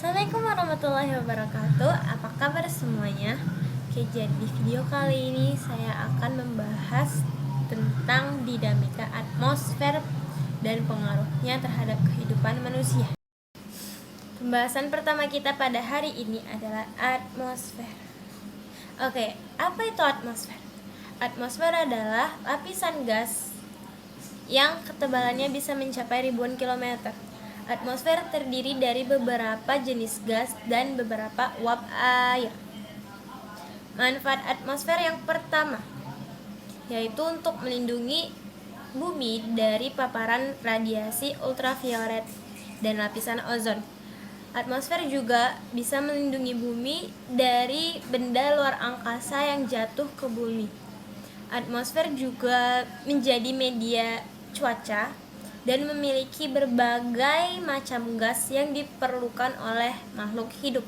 Assalamualaikum warahmatullahi wabarakatuh. Apa kabar semuanya? Oke, jadi di video kali ini saya akan membahas tentang dinamika atmosfer dan pengaruhnya terhadap kehidupan manusia. Pembahasan pertama kita pada hari ini adalah atmosfer. Oke, apa itu atmosfer? Atmosfer adalah lapisan gas yang ketebalannya bisa mencapai ribuan kilometer. Atmosfer terdiri dari beberapa jenis gas dan beberapa uap air. Manfaat atmosfer yang pertama yaitu untuk melindungi bumi dari paparan radiasi ultraviolet dan lapisan ozon. Atmosfer juga bisa melindungi bumi dari benda luar angkasa yang jatuh ke bumi. Atmosfer juga menjadi media cuaca dan memiliki berbagai macam gas yang diperlukan oleh makhluk hidup.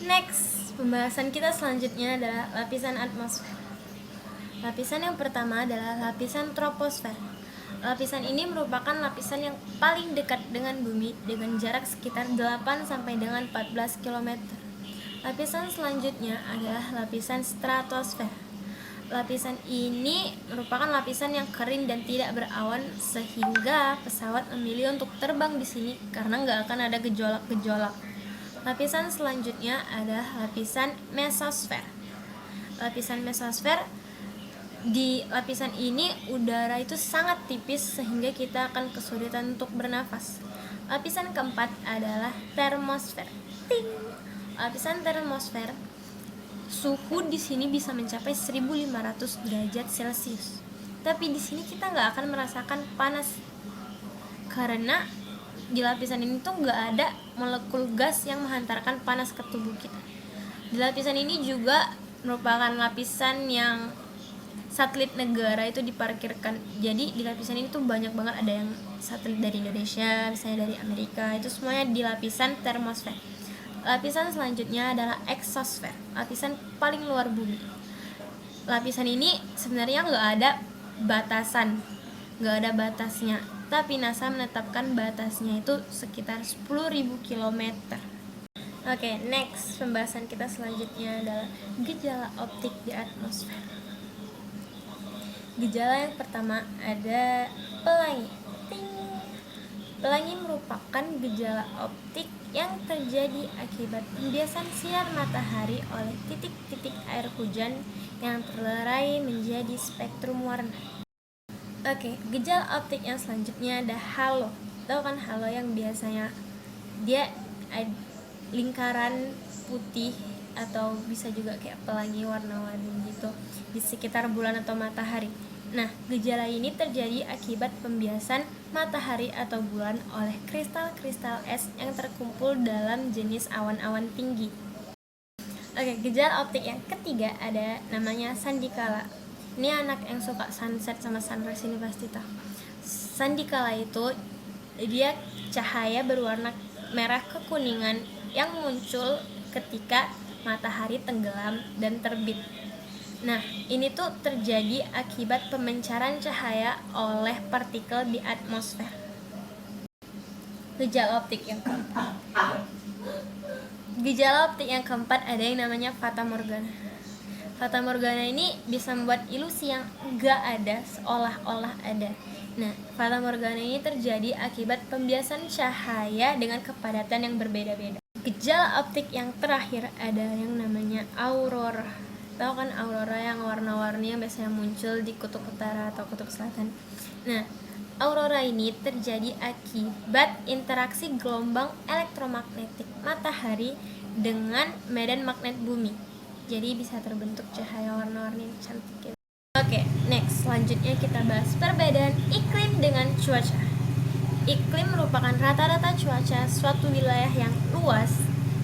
Next, pembahasan kita selanjutnya adalah lapisan atmosfer. Lapisan yang pertama adalah lapisan troposfer. Lapisan ini merupakan lapisan yang paling dekat dengan bumi dengan jarak sekitar 8 sampai dengan 14 km. Lapisan selanjutnya adalah lapisan stratosfer. Lapisan ini merupakan lapisan yang kering dan tidak berawan sehingga pesawat memilih untuk terbang di sini karena nggak akan ada gejolak-gejolak. Lapisan selanjutnya adalah lapisan mesosfer. Lapisan mesosfer, di lapisan ini udara itu sangat tipis sehingga kita akan kesulitan untuk bernafas. Lapisan keempat adalah termosfer. Ting. Lapisan termosfer, suhu di sini bisa mencapai 1500 derajat Celcius. Tapi di sini kita nggak akan merasakan panas karena di lapisan ini tuh nggak ada molekul gas yang menghantarkan panas ke tubuh kita. Di lapisan ini juga merupakan lapisan yang satelit negara itu diparkirkan. Jadi di lapisan ini tuh banyak banget, ada yang satelit dari Indonesia, misalnya dari Amerika, itu semuanya di lapisan termosfer. Lapisan selanjutnya adalah eksosfer, lapisan paling luar bumi. Lapisan ini sebenarnya nggak ada batasnya, tapi NASA menetapkan batasnya itu sekitar 10.000 km. Oke, next, pembahasan kita selanjutnya adalah gejala optik di atmosfer. Gejala yang pertama ada pelangi. Pelangi merupakan gejala optik yang terjadi akibat pembiasan siar matahari oleh titik-titik air hujan yang terlerai menjadi spektrum warna. Oke, gejala optik yang selanjutnya ada halo. Tahu kan halo yang biasanya dia lingkaran putih atau bisa juga kayak pelangi warna-warni gitu di sekitar bulan atau matahari. Nah, gejala ini terjadi akibat pembiasan matahari atau bulan oleh kristal-kristal es yang terkumpul dalam jenis awan-awan tinggi. Oke, gejala optik yang ketiga ada namanya sandikala. Ini anak yang suka sunset sama sunrise ini pasti tahu. Sandikala itu dia cahaya berwarna merah kekuningan yang muncul ketika matahari tenggelam dan terbit. Nah, ini tuh terjadi akibat pemancaran cahaya oleh partikel di atmosfer. Gejala optik yang keempat. Gejala optik yang keempat ada yang namanya fata morgana. Fata morgana ini bisa membuat ilusi yang enggak ada seolah-olah ada. Nah, fata morgana ini terjadi akibat pembiasan cahaya dengan kepadatan yang berbeda-beda. Gejala optik yang terakhir ada yang namanya aurora. Tahu kan aurora yang warna-warni yang biasanya muncul di kutub utara atau kutub selatan. Nah, aurora ini terjadi akibat interaksi gelombang elektromagnetik matahari dengan medan magnet bumi. Jadi bisa terbentuk cahaya warna-warni yang cantik gitu. Oke, next, selanjutnya kita bahas perbedaan iklim dengan cuaca. Iklim merupakan rata-rata cuaca suatu wilayah yang luas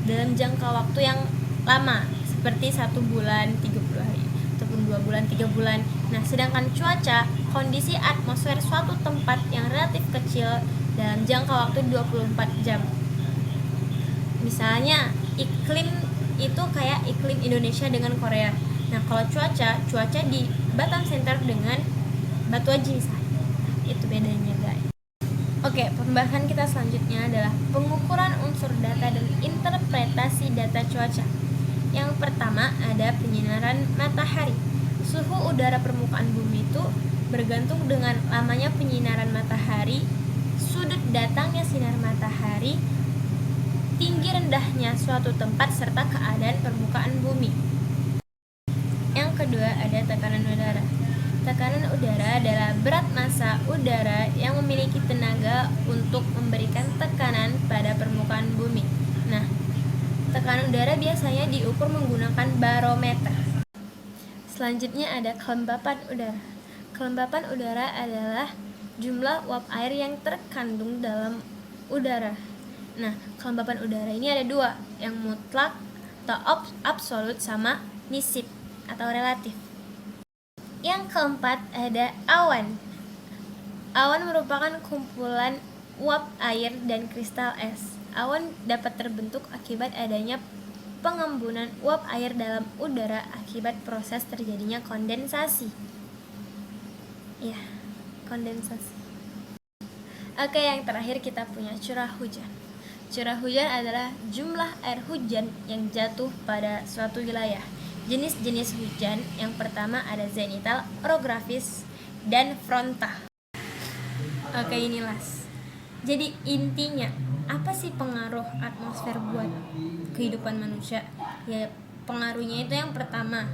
dalam jangka waktu yang lama, seperti 1 bulan 30 hari ataupun 2 bulan 3 bulan. Nah, sedangkan cuaca, kondisi atmosfer suatu tempat yang relatif kecil dalam jangka waktu 24 jam. Misalnya iklim itu kayak iklim Indonesia dengan Korea. Nah, kalau cuaca di Batam Center dengan Batu Aji misalnya. Itu bedanya, guys. Oke, pembahasan kita selanjutnya adalah pengukuran unsur data dan interpretasi data cuaca. Yang pertama ada penyinaran matahari. Suhu udara permukaan bumi itu bergantung dengan lamanya penyinaran matahari, sudut datangnya sinar matahari, tinggi rendahnya suatu tempat, serta keadaan permukaan bumi. Yang kedua ada tekanan udara. Tekanan udara adalah berat massa udara yang memiliki tenaga untuk memberikan tekanan pada permukaan bumi. Nah, tekanan udara biasanya diukur menggunakan barometer. Selanjutnya ada kelembapan udara. Kelembapan udara adalah jumlah uap air yang terkandung dalam udara. Nah, kelembapan udara ini ada dua, yang mutlak atau absolut sama nisib atau relatif. Yang keempat ada awan. Awan merupakan kumpulan uap air dan kristal es. Awan dapat terbentuk akibat adanya pengembunan uap air dalam udara akibat proses terjadinya kondensasi. Ya, kondensasi. Oke, yang terakhir kita punya curah hujan. Curah hujan adalah jumlah air hujan yang jatuh pada suatu wilayah. Jenis-jenis hujan yang pertama ada zenital, orografis, dan frontal. Oke, inilah. Jadi intinya, apa sih pengaruh atmosfer buat kehidupan manusia? Ya, pengaruhnya itu yang pertama,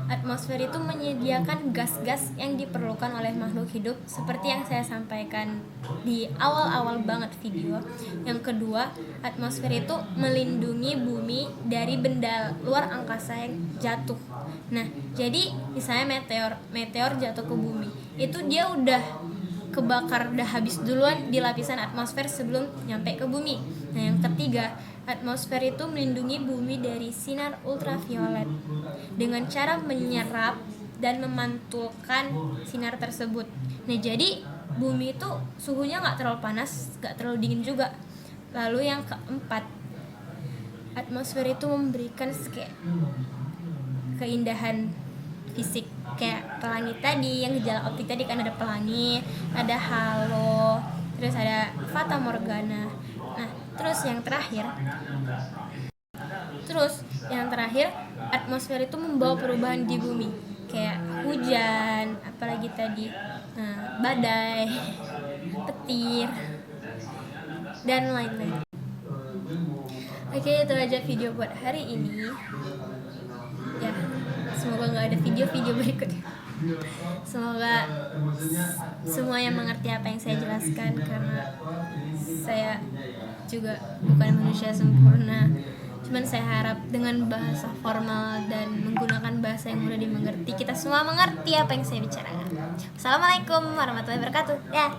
atmosfer itu menyediakan gas-gas yang diperlukan oleh makhluk hidup seperti yang saya sampaikan di awal-awal banget video. Yang kedua, atmosfer itu melindungi bumi dari benda luar angkasa yang jatuh. Nah, jadi misalnya meteor jatuh ke bumi, itu dia udah kebakar, udah habis duluan di lapisan atmosfer sebelum nyampe ke bumi. Nah, yang ketiga, atmosfer itu melindungi bumi dari sinar ultraviolet dengan cara menyerap dan memantulkan sinar tersebut. Nah, jadi bumi itu suhunya nggak terlalu panas, nggak terlalu dingin juga. Lalu yang keempat, atmosfer itu memberikan keindahan fisik, kayak pelangi tadi, yang gejala optik tadi kan ada pelangi, ada halo, terus ada fata morgana. Nah, terus yang terakhir atmosfer itu membawa perubahan di bumi, kayak hujan, apalagi tadi badai, petir, dan lain-lain. Oke, itu aja video buat hari ini. Ya, semoga nggak ada video-video berikutnya. Semoga semua yang mengerti apa yang saya jelaskan, karena saya juga bukan manusia sempurna. Cuman saya harap dengan bahasa formal dan menggunakan bahasa yang mudah dimengerti, kita semua mengerti apa yang saya bicarakan. Assalamualaikum warahmatullahi wabarakatuh. Ya.